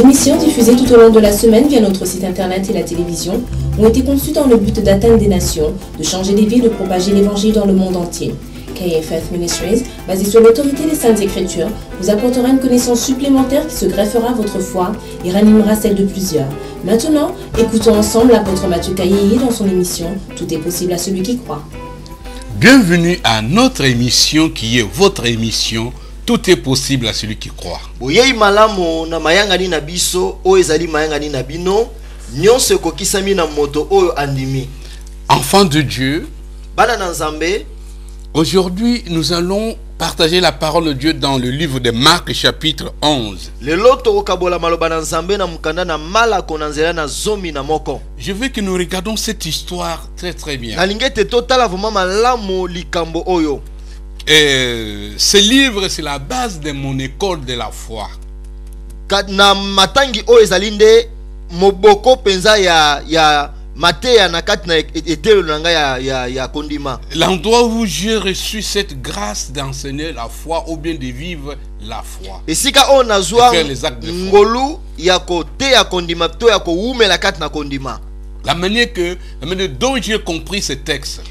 émissions diffusées tout au long de la semaine via notre site internet et la télévision ont été conçues dans le but d'atteindre des nations, de changer des vies, de propager l'évangile dans le monde entier. KFF Ministries, basé sur l'autorité des Saintes Écritures, vous apportera une connaissance supplémentaire qui se greffera à votre foi et ranimera celle de plusieurs. Maintenant, écoutons ensemble l'apôtre Mathieu Kayeye dans son émission « Tout est possible à celui qui croit ». Bienvenue à notre émission qui est votre émission « Tout est possible à celui qui croit ». Boyei malamu na mayangani na biso o ezali mayangani na bino nyonso kokisami na moto oyo andimi. Enfants de Dieu, Bana na Nzambe, aujourd'hui nous allons partager la parole de Dieu dans le livre de Marc chapitre 11. lelo tokokabola maloba na Nzambe na mukanda na malako na nzela na zomi na moko. Je veux que nous regardions cette histoire très bien. Na lingete totala vraiment malamu likambo oyo. Ce livre, c'est la base de mon école de la foi. Na matangi oyo ezali nde moboko penza ya mateya na kati na etelo na ngai ya kondima. L'endroit où j'ai reçu cette grâce d'enseigner la foi ou bien de vivre la foi. Esika o nazwa faire les actes de foi. ngolu ya koteya kondima to ya koumela kati na kondima. La manière dont j'ai compris ce texte.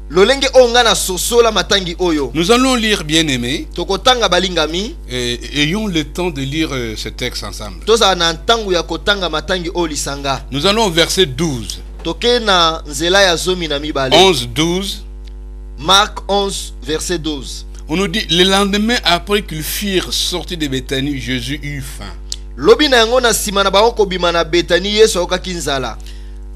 Lolenge onga na sosola matangi oyo. Nous allons lire, bien-aimés. Tokotanga balingami. Ayons le temps de lire ce texte ensemble. Toza na ntangu ya kotanga matangi oyo lisanga. Nous allons au verset 12. Toke na nzela ya zomi na mibale. 11-12. Marc 11 verset 12. On nous dit, le lendemain après qu'ils firent sortir de Béthanie, Jésus eut faim. Lobi na yango na sima na bango kobima na Betani Yesu akokaki nzala.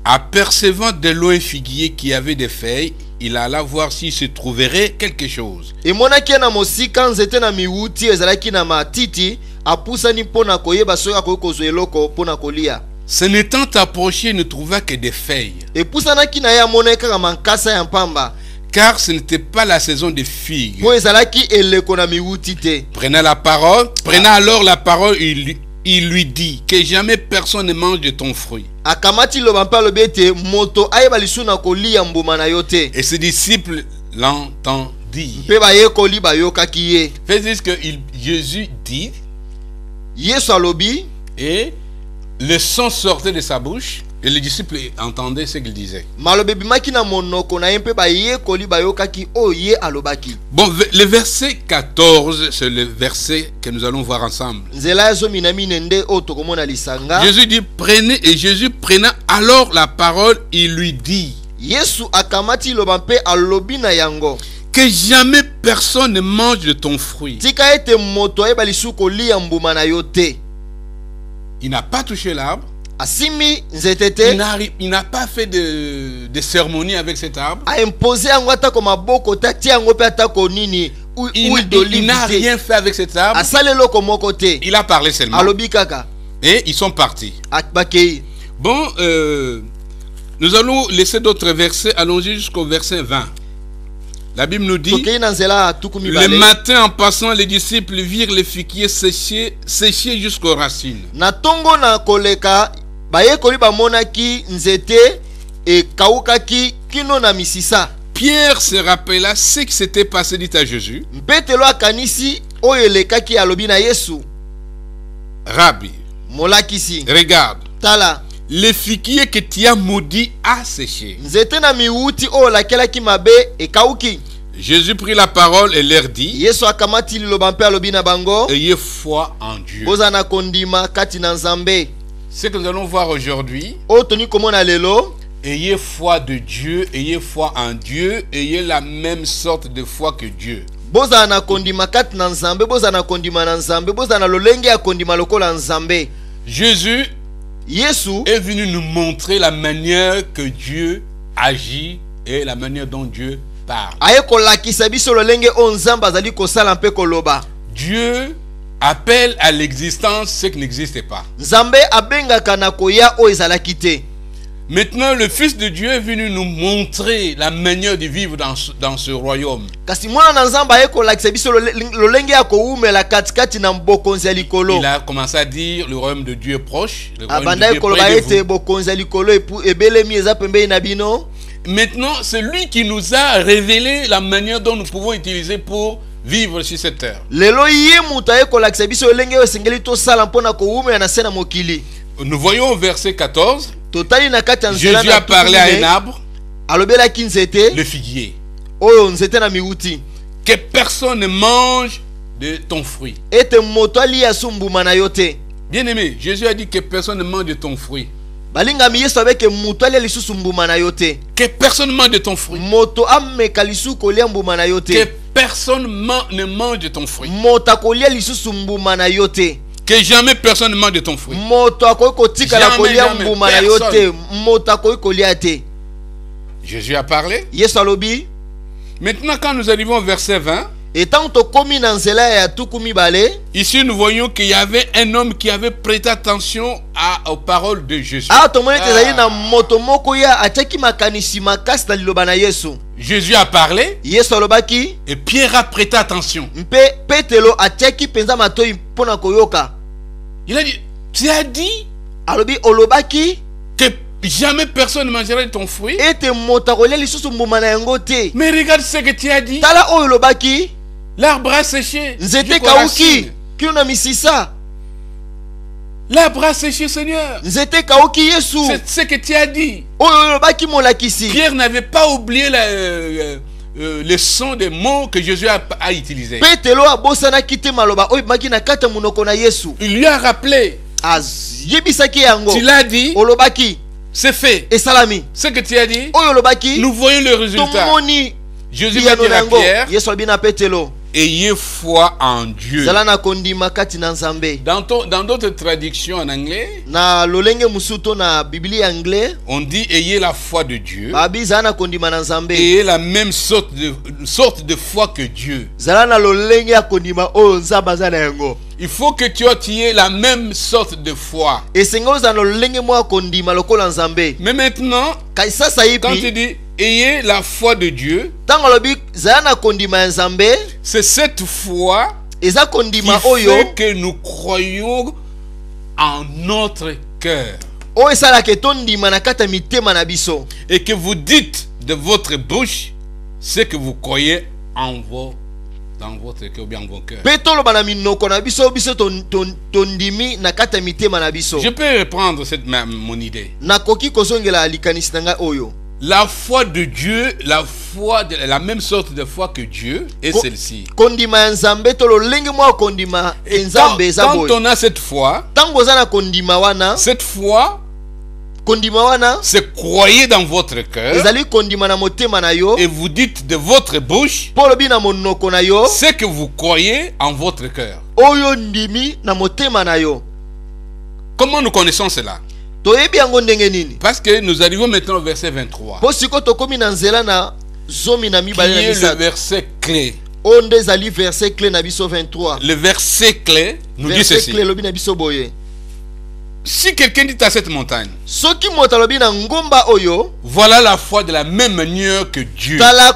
Apercevant de l'eau un figuier qui avait des feuilles, il alla voir s'il se trouverait quelque chose. Emonaki na mosika nzete na miwuti ezalaki na matiti apusani mpona koyeba soki akoki kozwa eloko mpona kolia. Se n'étant approché, il ne trouva que des feuilles. Epusanaki na ye amonaki kaka mankasa ya mpamba. Car ce n'était pas la saison des figues. Po ezalaki eleko na miwuti te. Prenant alors la parole, il lui dit que jamais personne ne mange de ton fruit. Akamati loba mpe alobi ete moto ayeba lisu na kolia mbuma na yo te. Et ses disciples l'entendirent. Mpe bayekoli bayokaki ye. Fait dire que Jésus dit, Yesu alobi, et le son sortait de sa bouche, et les disciples entendaient ce qu'il disait. malobe bimaki na monoko na ye mpe bayekoli bayokaki oyo ye alobaki. Bon, le verset 14, c'est le verset que nous allons voir ensemble. Nzela ya zomi na minende oyo tokomona lisanga. Jésus dit, prenez, et Jésus prenant alors la parole, il lui dit, Yesu akamati loba mpe alobi na yango, que jamais personne ne mange de ton fruit. tika ete moto ayeba lisu kolia mbuma na yo te. Il n'a pas touché l'arbre. Asimi nzete te. Il n'a pas fait de cérémonie avec cet arbre. A imposé yango atako maboko ta tia yango pe atako nini. Il n'a rien fait avec cet arbre. Asale loko moko te. Il a parlé seulement. Alobi kaka. Et ils sont partis. Akbakei. Bon, nous allons laisser d'autres versets, allons-y jusqu'au verset 20. La Bible nous dit, le matin en passant, les disciples virent les figuiers séchés jusqu'aux racines. Na tongo na koleka, bayekoli bamonaki nzete e kaukaki kino na misisa. Pierre se rappela ce qui s'était passé, dit à Jésus. Mpetelo akanisi oyo elekaki alobi na Yesu. Rabbi, molakisi, regarde. Tala. Le figuier que tu as maudit a séché. Nzete na miwuti oyo lakelaki mabe e kauki. Jésus prit la parole et leur dit, Yesu akamati liloba mpe alobi na bango, ayez foi en Dieu. bozana kondima kati na Nzambe. Ce que nous allons voir aujourd'hui, oyo toni komona lelo, ayez foi de Dieu, ayez foi en Dieu, ayez la même sorte de foi que Dieu. bozana kondima kati na Nzambe, bozana kondima na Nzambe, bozana lolenge ya kondima lokola Nzambe. Jésus Yesu est venu nous montrer la manière que Dieu agit et la manière dont Dieu parle. aye kolakisa biso lolenge o Nzambe azali kosala mpe koloba. Dieu appelle à l'existence ce qui n'existe pas. Nzambe abengaka na koya o ezalaki te. Maintenant, le Fils de Dieu est venu nous montrer la manière de vivre dans ce royaume. Kasi mwana na Nzambe aye kolakisa biso lolenge ya koumela katikati na bokonzi ya likolo. Il a commencé à dire le royaume de Dieu est proche. Le royaume abanda de Dieu est koloba près de ete vous. bokonzi ya likolo ebelemi eza pembeni na bino. Maintenant, c'est lui qui nous a révélé la manière dont nous pouvons utiliser pour vivre sur cette terre. Nous voyons au verset 14, Jésus a parlé à un arbre, le figuier, que personne ne mange de ton fruit. Bien aimé, Jésus a dit que personne ne mange de ton fruit. Que personne ne mange de ton fruit. Que personne ne mange de ton fruit. Que jamais personne ne mange de ton fruit. Jamais. Jésus a parlé. Maintenant, quand nous arrivons au verset 20, ici nous voyons qu'il y avait un homme qui avait prêté attention aux paroles de Jésus. Jésus a parlé et Pierre a prêté attention. Il a dit, tu as dit que jamais personne ne mangera de ton fruit. Mais regarde ce que tu as dit. L'arbre a séché. L'arbre a séché, Seigneur. C'est ce que tu as dit. Pierre n'avait pas oublié le son des mots que Jésus a utilisés. Il lui a rappelé. Tu l'as dit. C'est fait. Ce que tu as dit, nous voyons le résultat. Jésus va dire à Pierre, ayez foi en Dieu. Dans d'autres traductions en anglais, on dit ayez la foi de Dieu. Ayez la même sorte de foi que Dieu. Il faut que tu aies la même sorte de foi. Mais maintenant, quand tu dis ayez la foi de Dieu, c'est cette foi qui fait que nous croyons en notre cœur. Et que vous dites de votre bouche ce que vous croyez dans votre cœur ou bien vos cœurs. Je peux reprendre mon idée. La foi de Dieu, la même sorte de foi que Dieu est celle-ci. Quand on a cette foi, c'est croyez dans votre cœur et vous dites de votre bouche ce que vous croyez en votre cœur. Comment nous connaissons cela? Parce que nous arrivons maintenant au verset 23, qui est le verset clé. Le verset clé nous dit ceci: si quelqu'un dit à cette montagne, voilà la foi de la même manière que Dieu, la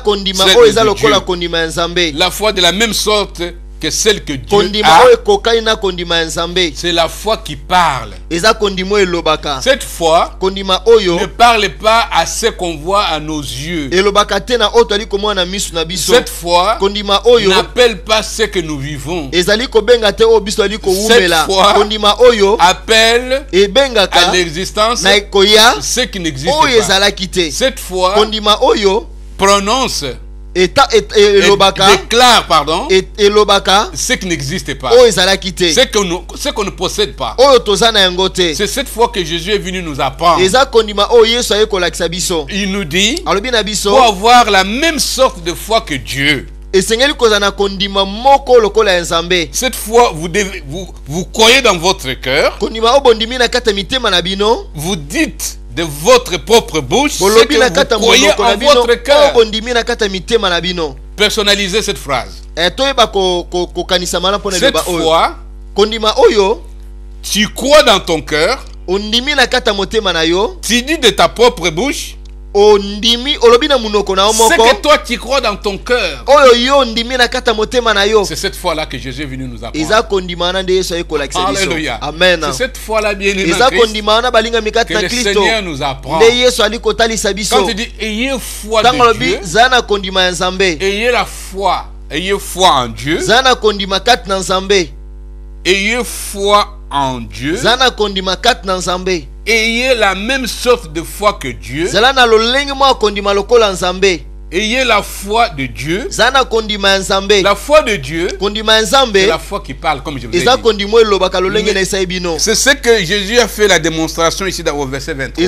foi de la même sorte que celle que Dieu a, c'est la foi qui parle. Cette foi ne parle pas à ce qu'on voit à nos yeux. Cette foi n'appelle pas ce que nous vivons. Cette foi appelle à l'existence ce qui n'existe pas. Cette foi prononce déclare ce qui n'existe pas, ce qu'on ne possède pas. C'est cette fois que Jésus est venu nous apprendre. Il nous dit, pour avoir la même sorte de foi que Dieu, cette fois vous croyez dans votre cœur, vous dites de votre propre bouche ce que vous croyez en votre cœur. Personnalisez cette phrase. Cette fois, tu crois dans ton cœur, tu dis de ta propre bouche ce que toi tu crois dans ton cœur. C'est cette fois-là que Jésus est venu nous apprendre. Alléluia. Amen. C'est cette fois-là, bien aimé que le Seigneur nous apprend. Quand tu dis ayez foi de Dieu, ayez la foi Ayez foi en Dieu. Zana kondima kat na Nzambe. Ayez foi en Dieu. Zana kondima kat na Nzambe. Ayez la même sorte de foi que Dieu. Zala na lolenge mo kondima lokola Nzambe. Ayez la foi de Dieu. Zana kondima Nzambe. La foi de Dieu, kondima Nzambe, c'est la foi qui parle, comme je vous ai dit. C'est ce que Jésus a fait la démonstration ici au verset 23.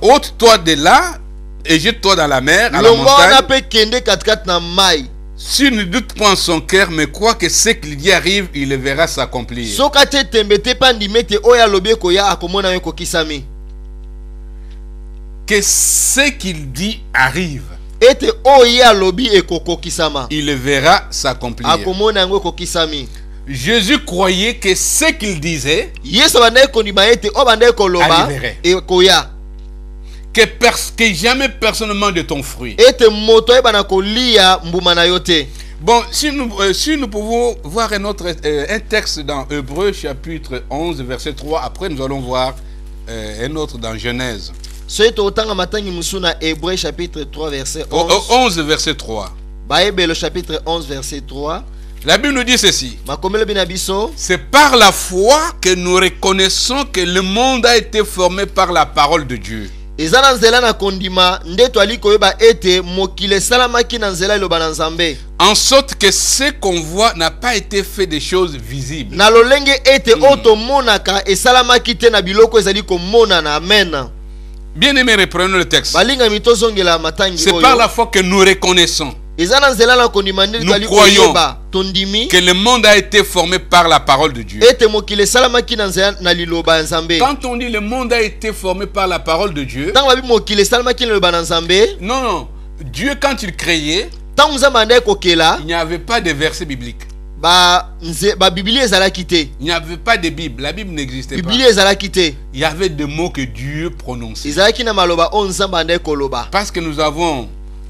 Ôte-toi de là et jette-toi dans la mer, à la montagne. S'il ne doute pas en son cœur, mais croit que ce qu'il dit arrive, il le verra s'accomplir. Que ce qu'il dit arrive, il le verra s'accomplir. Jésus croyait que ce qu'il disait arriverait. Que jamais personne ne mange de ton fruit. Bon, si nous pouvons voir un texte dans Hébreux chapitre 11 verset 3. Après nous allons voir un autre dans Genèse. Hébreux chapitre 3 verset 11 verset 3. Bible chapitre 11 verset 3. La Bible nous dit ceci. C'est par la foi que nous reconnaissons que le monde a été formé par la parole de Dieu. En sorte que ce qu'on voit n'a pas été fait de choses visibles. Bien aimé, reprenons le texte. C'est par la foi que nous reconnaissons. Nous croyons que le monde a été formé par la parole de Dieu. Quand on dit le monde a été formé par la parole de Dieu, non, Dieu quand il créait, il n'y avait pas de verset biblique. Il n'y avait pas de Bible. La Bible n'existait pas. Il y avait des mots que Dieu prononçait. Parce que nous avons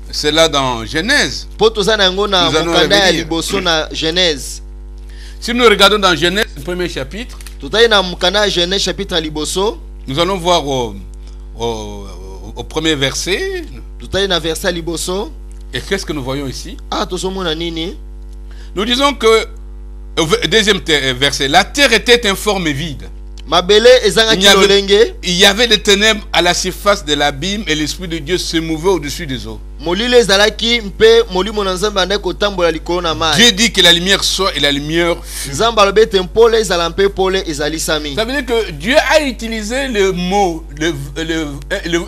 cela dans Genèse. Nous allons Genèse. Si nous regardons dans Genèse, le premier chapitre, nous allons voir au premier verset. Et qu'est-ce que nous voyons ici? Nous disons que, deuxième verset, la terre était informe et vide. Il y avait des ténèbres à la surface de l'abîme et l'Esprit de Dieu se mouvait au-dessus des eaux. Dieu dit que la lumière soit et la lumière fut. Ça veut dire que Dieu a utilisé le mot,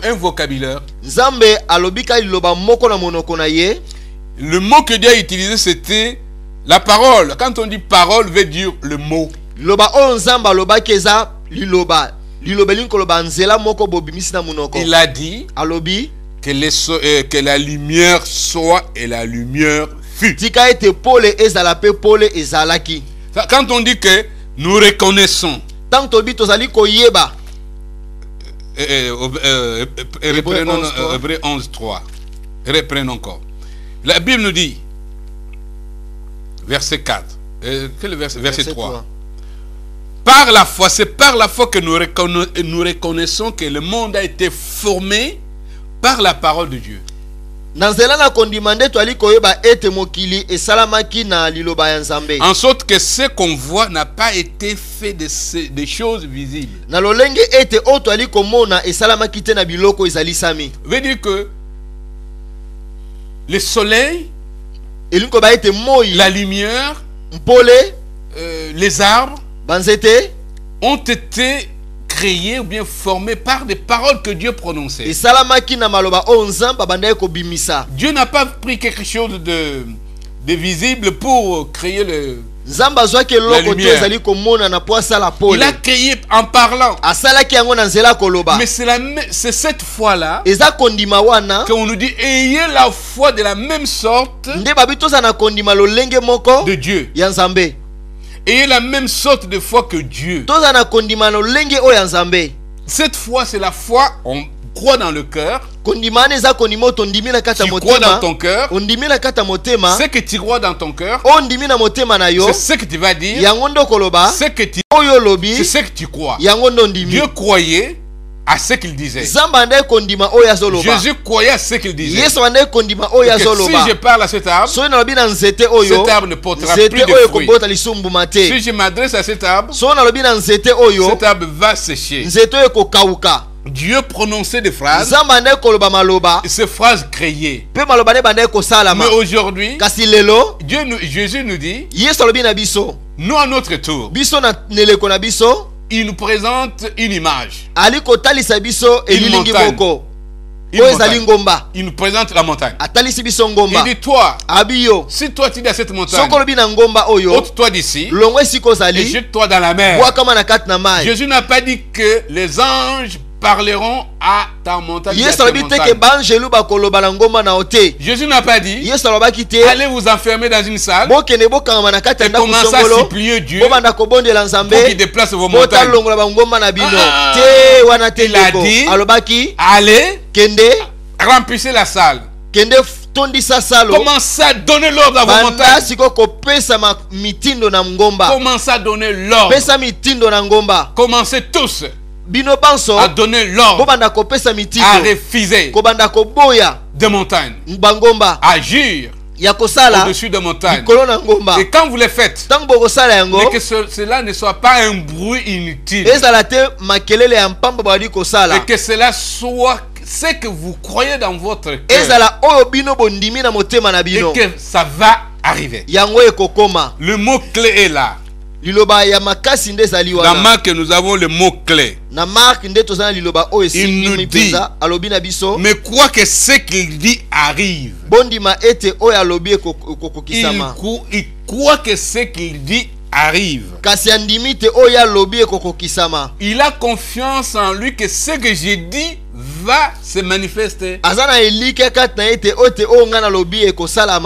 un vocabulaire. Le mot que Dieu a utilisé, c'était la parole. Quand on dit parole, veut dire le mot. Il a dit que la lumière soit et la lumière fut. Quand on dit que nous reconnaissons, reprenons Hébreux 11, 3. Reprenons encore. La Bible nous dit, verset 4, quel verset 3. Par la foi, c'est par la foi que nous reconnaissons que le monde a été formé par la parole de Dieu. En sorte que ce qu'on voit n'a pas été fait de choses visibles. Veut dire que le soleil, la lumière, les arbres ont été créés ou bien formés par des paroles que Dieu prononçait. Dieu n'a pas pris quelque chose de visible pour créer la lumière. Il a créé en parlant. Mais c'est cette foi-là qu'on nous dit ayez la foi de la même sorte de Dieu. Ayez la même sorte de foi que Dieu. Cette foi, c'est la foi, on croit dans le cœur. Tu crois dans ton cœur. Ce que tu crois dans ton cœur, c'est ce que tu vas dire. C'est ce que tu crois. Dieu croyait à ce qu'il disait. Jésus croyait à ce qu'il disait. Si je parle à cet arbre ne portera plus de fruits. Si je m'adresse à cet arbre va sécher. Dieu prononçait des phrases. Ces phrases créées. Mais aujourd'hui, Jésus nous dit, nous à notre tour, il nous présente une image. Une montagne. Il nous présente la montagne. Il dit toi, si toi tu es à cette montagne, ôte-toi d'ici et jette-toi dans la mer. Jésus n'a pas dit que les anges parleront à ta montagne. Jésus n'a pas dit allez vous enfermer dans une salle et commencer à supplier Dieu pour qu'il déplace vos montagnes. Il a dit allez remplissez la salle. Commencez à donner l'ordre à vos montagnes. Commencez à donner l'ordre. Commencez tous à donner l'ordre, à refuser des montagnes, à agir au-dessus des montagnes. Et quand vous les faites, mais que cela ne soit pas un bruit inutile, et que cela soit ce que vous croyez dans votre cœur, et que ça va arriver. Le mot clé est là. Dans Marc, nous avons le mot clé. Il nous dit, mais quoi que ce qu'il dit arrive. Il croit que ce qu'il dit arrive. Il a confiance en lui que ce que j'ai dit va se manifester.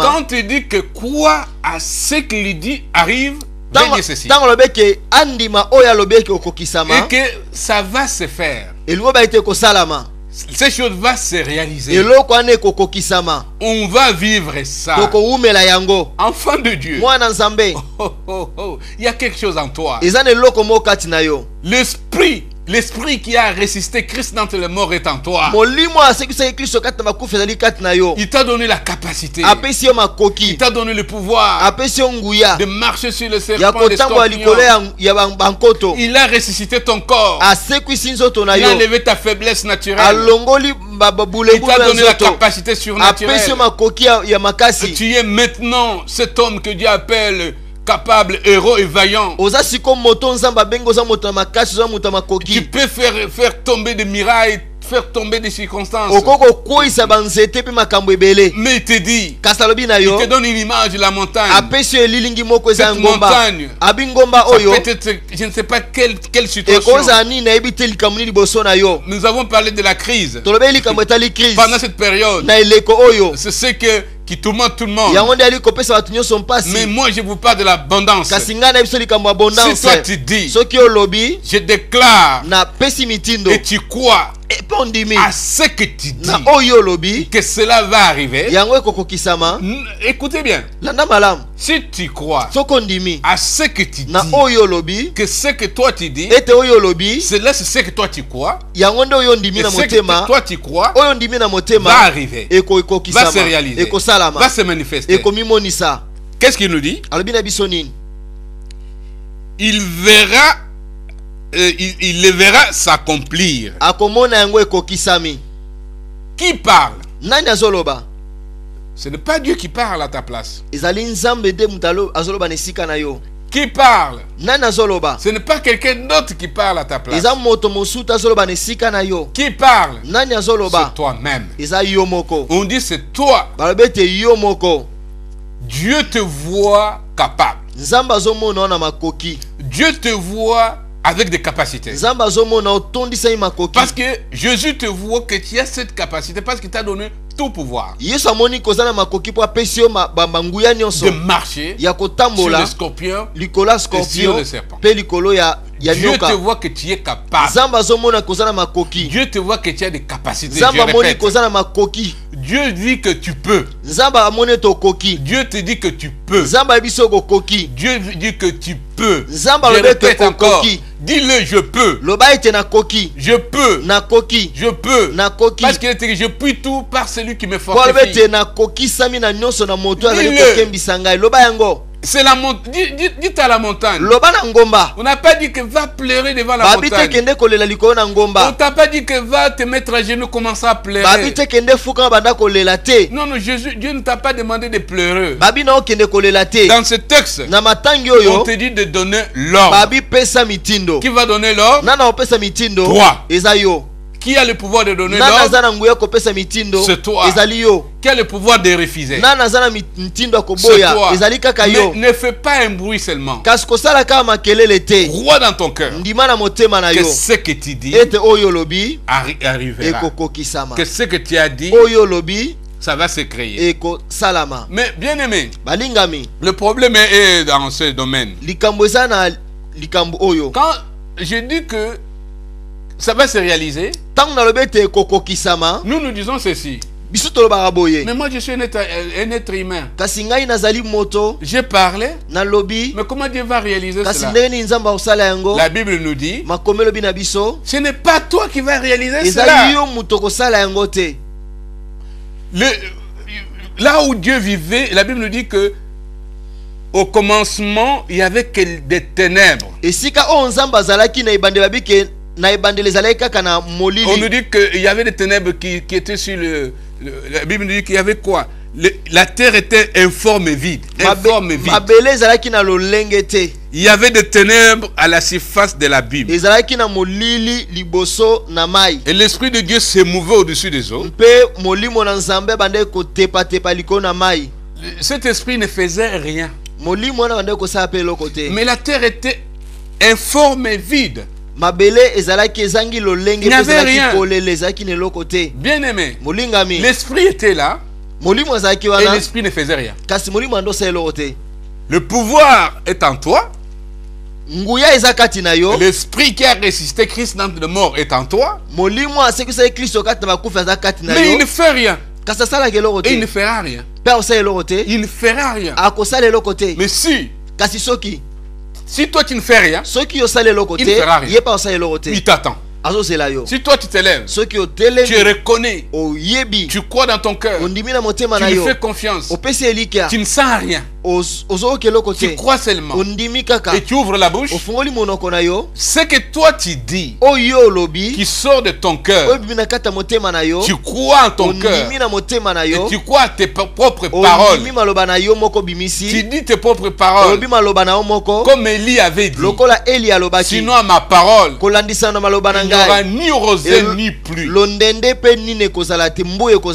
Quand il dit que quoi à ce qu'il dit arrive, ceci. Et que ça va se faire. Ces choses vont se réaliser. On va vivre ça. Enfant de Dieu. Il y a quelque chose en toi. L'esprit qui a résisté Christ dans les morts est en toi. Il t'a donné la capacité. Il t'a donné le pouvoir de marcher sur le serpent des scorpions. Il a ressuscité ton corps. Il a enlevé ta faiblesse naturelle. Il t'a donné la capacité surnaturelle. Tu es maintenant cet homme que Dieu appelle capable, héros et vaillant. Tu peux faire tomber des mirailles, faire tomber des circonstances. Mais il te dit, il te donne une image de la montagne. Cette montagne, peut-être, je ne sais pas quelle situation. Nous avons parlé de la crise. Pendant cette période, c'est ce qui tourmente tout le monde. Mais moi je vous parle de l'abondance. Si toi tu dis, je déclare et tu crois à ce que tu dis que cela va arriver, écoutez bien, si tu crois à ce que tu dis que ce que toi tu dis, cela c'est ce que toi tu crois, et ce que toi tu crois va arriver, va se réaliser, va se manifester. Qu'est-ce qu'il nous dit? Il verra, il le verra s'accomplir. Qui parle? Ce n'est pas Dieu qui parle à ta place. Qui parle? Ce n'est pas quelqu'un d'autre qui parle à ta place. Qui parle? C'est toi-même. On dit c'est toi. Dieu te voit capable. Dieu te voit avec des capacités. Parce que Jésus te voit que tu as cette capacité parce qu'il t'a donné tout pouvoir de marcher sur les scorpions et sur les serpents. Dieu te voit que tu es capable. Dieu te voit que tu as des capacités. Dieu dit que tu peux. Dieu te dit que tu peux. Dieu dit que tu peux. Je répète encore. Dis-le, je peux. Loba ete na koki. Je peux. Na koki. Je peux. Na koki. Parce qu'il est je puis tout par celui qui me fortifie. fortifie. Ete na koki sami na nyonso na moto azali kokembisa ngai. Loba yango. C'est la montagne. Dites à la montagne. Loba na ngomba. On n'a pas dit que va pleurer devant la montagne. Babite kende kolela likolo na ngomba. On t'a pas dit que va te mettre à genoux, commencer à pleurer. Babite kende fuka banda kolela te. Non, non, Dieu ne t'a pas demandé de pleurer. Babi na kende kolela te. Dans ce texte, na matangi oyo, on te dit de donner l'ordre. Babi pesa mitindo. Qui va donner l'ordre? Nana opesa mitindo. Toi. Ezayo. Qui a le pouvoir de donner l'ordre? C'est toi. Qui a le pouvoir de refuser? C'est toi. Mais ne fais pas un bruit seulement. Crois dans ton cœur que ce que tu dis arrivera. Que ce que tu as dit, ça va se créer. Mais bien aimé, le problème est dans ce domaine. Quand je dis que ça va se réaliser, nous disons ceci. Mais moi je suis un être humain. J'ai parlé, mais comment Dieu va réaliser cela? La Bible nous dit, ce n'est pas toi qui vas réaliser cela. Là où Dieu vivait, la Bible nous dit que au commencement il y avait que des ténèbres. On nous dit qu'il y avait des ténèbres qui étaient sur la Bible nous dit qu'il y avait quoi? La terre était informe et vide. Informe et vide. Il y avait des ténèbres à la surface de la Bible. Et l'Esprit de Dieu se mouvait au-dessus des eaux. Cet esprit ne faisait rien. Mais la terre était informe et vide. Il n'y avait rien. Bien aimé, l'esprit était là et l'esprit ne faisait rien. Le pouvoir est en toi. L'esprit qui a résisté Christ dans le mort est en toi. Mais il ne fait rien. Et il ne fera rien. Il ne fera rien. Mais si toi tu ne fais rien, il ne fera rien. Il t'attend. Si toi tu te lèves, tu reconnais, tu crois dans ton cœur, tu lui fais confiance, tu ne sens rien, tu crois seulement et tu ouvres la bouche, ce que toi tu dis qui sort de ton cœur, tu crois en ton cœur et tu crois à tes propres paroles, tu dis tes propres paroles comme Élie avait dit, sinon à ma parole il n'y aura ni rosée ni pluie.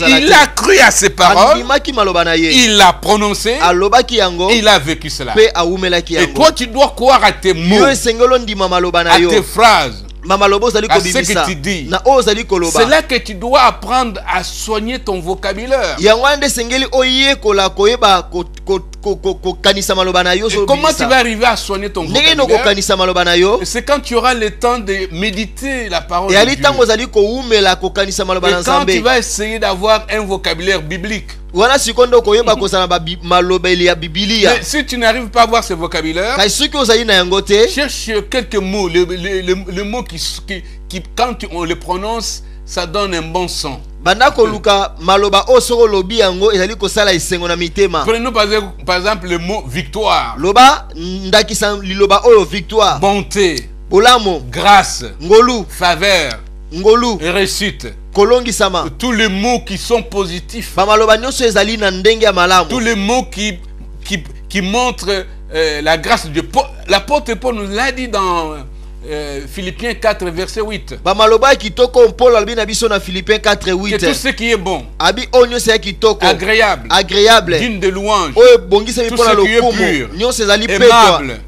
Il a cru à ses paroles, il l'a prononcé et il a vécu cela. Et toi tu dois croire à tes mots, à tes phrases, à ce que tu dis. C'est là que tu dois apprendre à soigner ton vocabulaire. Et comment tu vas arriver à soigner ton vocabulaire? C'est quand tu auras le temps de méditer la parole de Dieu. Et quand tu vas essayer d'avoir un vocabulaire biblique. Mais si tu n'arrives pas à avoir ce vocabulaire, cherche quelques mots. Le mot qui quand on le prononce, ça donne un bon son. Prenons par exemple le mot victoire, bonté, grâce, faveur, réussite. Tous les mots qui sont positifs, tous les mots qui montrent la grâce de Dieu. L'apôtre Paul nous l'a dit dans Philippiens 4 verset 8. Que tout ce qui est bon, agréable, digne de louange, tout ce qui est pur, aimable,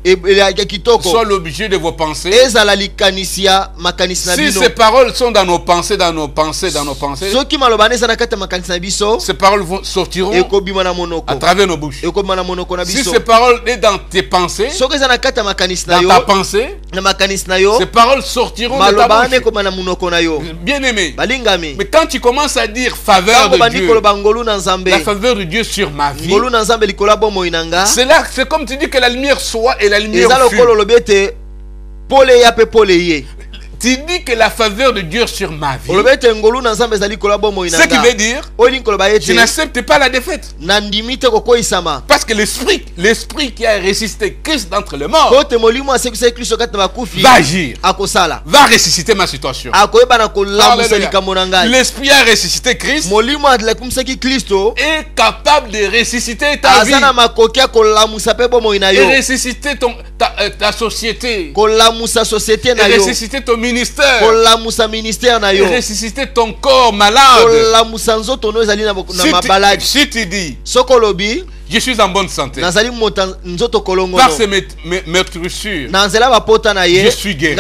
soit l'objet de vos pensées. Si ces paroles sont dans nos pensées, ces paroles sortiront à travers nos bouches. Si ces paroles sont dans tes pensées, dans ta pensée, ces paroles sortiront de ta bouche. Bien aimé, mais quand tu commences à dire faveur de Dieu, la faveur de Dieu sur ma vie, c'est là, c'est comme tu dis que la lumière soit et la lumière fut. Tu dis que la faveur de Dieu sur ma vie. Ce qui veut dire, je n'accepte pas la défaite. Parce que l'esprit qui a ressuscité Christ d'entre les morts va agir, va ressusciter ma situation. L'esprit a ressuscité Christ est capable de ressusciter ta vie et ressusciter ta société et ressusciter ton ministère et ressusciter ton corps malade. Si tu dis je suis en bonne santé par ces meurtrissures, je suis guéri,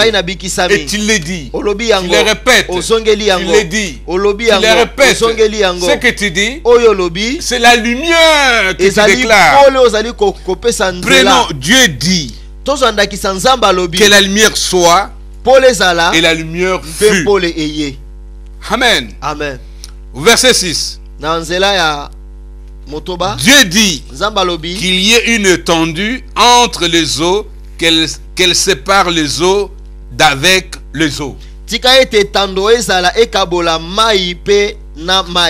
et tu le dis, tu le répètes, tu le dis, tu le répètes, ce que tu dis, c'est la lumière que tu déclares. Prenons, Dieu dit que la lumière soit et la lumière fut. Amen. Amen. Verset 6. Dieu dit qu'il y ait une étendue entre les eaux, qu'elle sépare les eaux d'avec les eaux.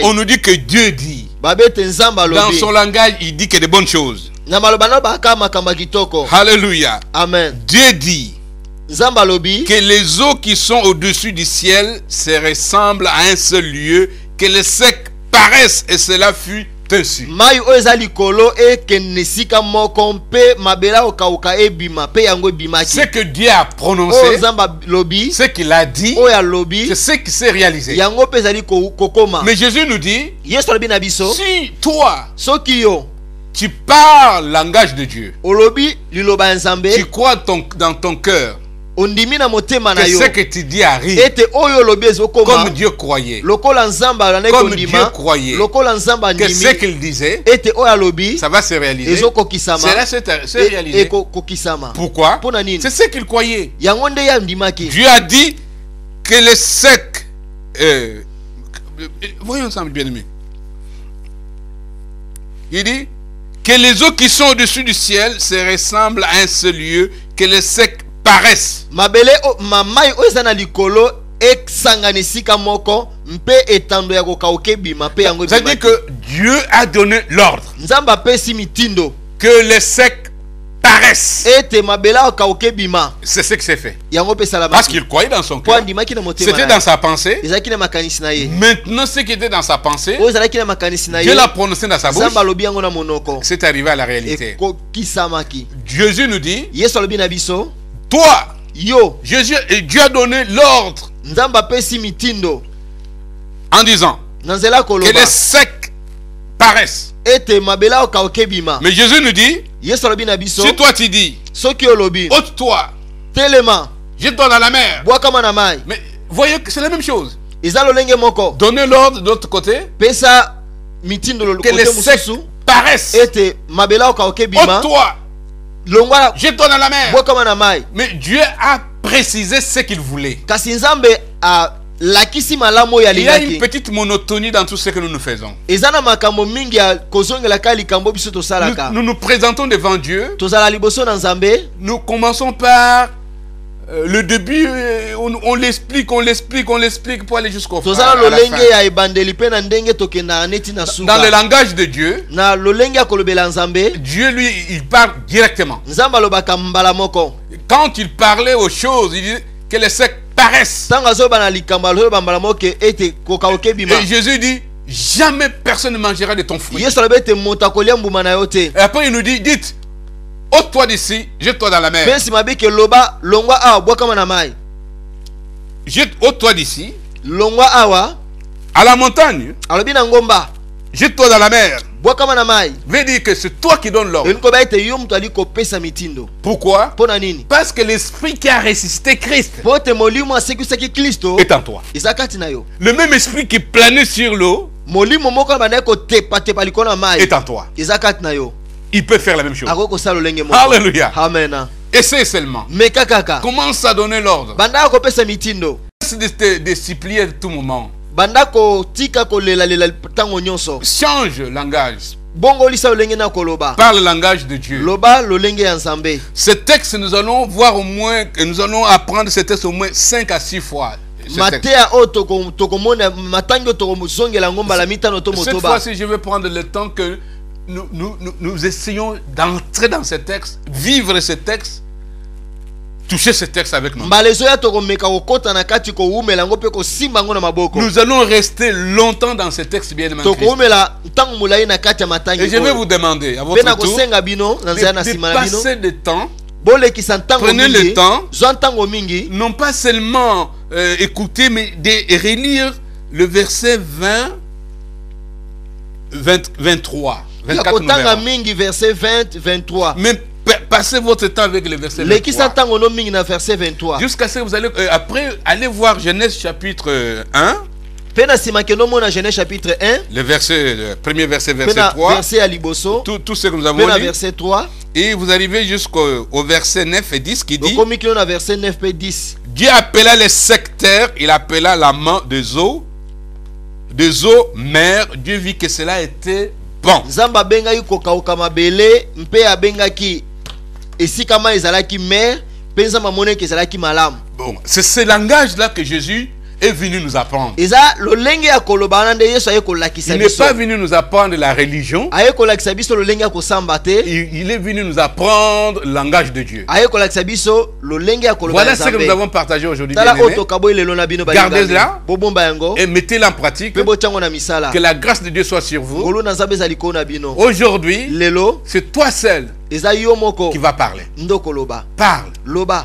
On nous dit que Dieu dit. Dans son langage, il dit que des bonnes choses. Alléluia. Amen. Dieu dit que les eaux qui sont au-dessus du ciel se ressemblent à un seul lieu, que les secs paraissent, et cela fut ainsi. Ce que Dieu a prononcé, ce qu'il a dit, c'est ce qui s'est réalisé. Mais Jésus nous dit, si toi tu parles le langage de Dieu, tu crois dans ton cœur que ce que tu dis arrive, comme Dieu croyait, comme Dieu croyait que ce qu'il disait, ça va se réaliser. Cela s'est réalisé. Pourquoi? C'est ce qu'il croyait. Dieu a dit que les secs, voyons ensemble, bien aimé. Il dit que les eaux qui sont au-dessus du ciel se ressemblent à un seul lieu, que les secs paraissent. C'est-à-dire que Dieu a donné l'ordre que les secs paraissent. C'est ce qui s'est fait. Parce qu'il croyait dans son cœur. C'était dans sa pensée. Maintenant, ce qui était dans sa pensée, Dieu l'a prononcé dans sa bouche. C'est arrivé à la réalité. Jésus nous dit, toi, Dieu a donné l'ordre en disant que les secs paraissent. Mais Jésus nous dit, si toi tu dis, ôte-toi, jette-toi dans la mer. Mais voyez que c'est la même chose. Donnez l'ordre de l'autre côté que les secs paraissent. Ôte-toi, jette-toi dans la mer. Mais Dieu a précisé ce qu'il voulait. Il y a une petite monotonie dans tout ce que nous faisons. Nous nous présentons devant Dieu. Nous commençons par le début, on l'explique pour aller jusqu'au fin. Dans le langage de Dieu, Dieu lui, il parle directement. Quand il parlait aux choses, il dit que les secs paraissent. Et Jésus dit, jamais personne ne mangera de ton fruit. Et après il nous dit, dites, ôte-toi d'ici, jette-toi dans la mer. Ôte-toi d'ici, à la montagne, jette-toi dans la mer. Veut dire que c'est toi qui donnes l'ordre. Pourquoi? Parce que l'esprit qui a ressuscité Christ est en toi. Le même esprit qui planait sur l'eau est en toi. Il peut faire la même chose. Alléluia. Amen. Essaye seulement. Commence à donner l'ordre. Cesse de te discipliner à tout moment. Change le langage. par le langage de Dieu. Loba lolenge ya Nzambe. Ce texte, nous allons voir au moins, nous allons apprendre ce texte au moins 5 à 6 fois. Cette fois-ci, je vais prendre le temps que nous essayons d'entrer dans ce texte, vivre ce texte, toucher ce texte avec nous. Nous allons rester longtemps dans ce texte, bien aimé. Et je vais vous demander à votre tour de passer le temps. Prenez le temps, non pas seulement écouter, mais de relire le verset 23. 24 mais passez votre temps avec le verset 23. Jusqu'à ce que vous allez, après, allez voir Genèse chapitre 1. Genèse chapitre 1. Le premier verset, verset 3. Tout ce que nous avons lu. Verset 3. Et vous arrivez jusqu'au verset 9 et 10 qui dit: Dieu appela les sectaires, il appela la main des eaux mère. Dieu vit que cela était bon. Bon, c'est ce langage-là que Jésus est venu nous apprendre. Il n'est pas venu nous apprendre la religion. Il est venu nous apprendre le langage de Dieu. Voilà ce que nous avons partagé aujourd'hui. Gardez-la et mettez-la en pratique. Que la grâce de Dieu soit sur vous. Aujourd'hui, c'est toi seul qui va parler. Parle.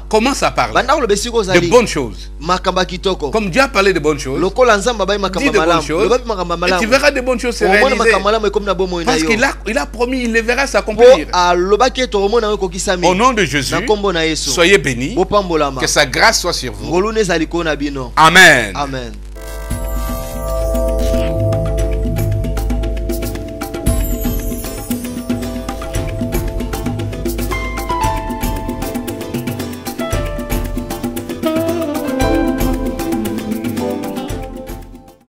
Commence à parler de bonnes choses. Comme Dieu a parlé de bonnes choses, dis de bonnes choses, et tu verras de bonnes choses se réaliser. Parce qu'il a promis, il les verra s'accomplir. Au nom de Jésus, soyez bénis. Que sa grâce soit sur vous. Amen. Amen.